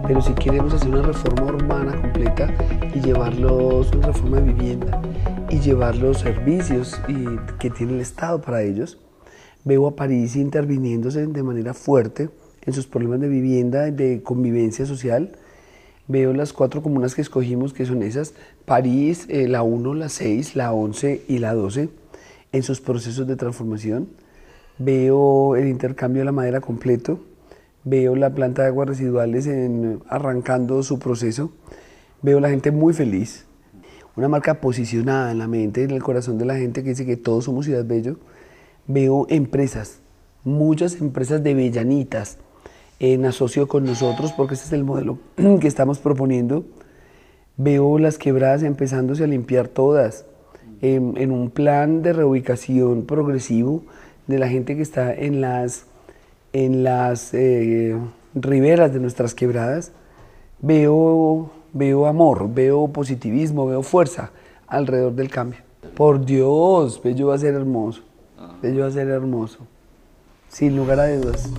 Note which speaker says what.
Speaker 1: pero sí queremos hacer una reforma urbana completa y llevarlos, una reforma de vivienda, y llevar los servicios que tiene el Estado para ellos. Veo a París interviniéndose de manera fuerte en sus problemas de vivienda, de convivencia social. Veo las 4 comunas que escogimos, que son esas: París, la 1, la 6, la 11 y la 12, en sus procesos de transformación. Veo el intercambio de la madera completo. Veo la planta de aguas residuales arrancando su proceso. Veo la gente muy feliz. Una marca posicionada en la mente, en el corazón de la gente, que dice que todos somos Ciudad Bello. Veo empresas, muchas empresas de bellanitas en asocio con nosotros, porque este es el modelo que estamos proponiendo. Veo las quebradas empezándose a limpiar todas, en un plan de reubicación progresivo de la gente que está en las riberas de nuestras quebradas. Veo amor, veo positivismo, veo fuerza alrededor del cambio. Por Dios, Bello va a ser hermoso, Bello va a ser hermoso, sin lugar a dudas.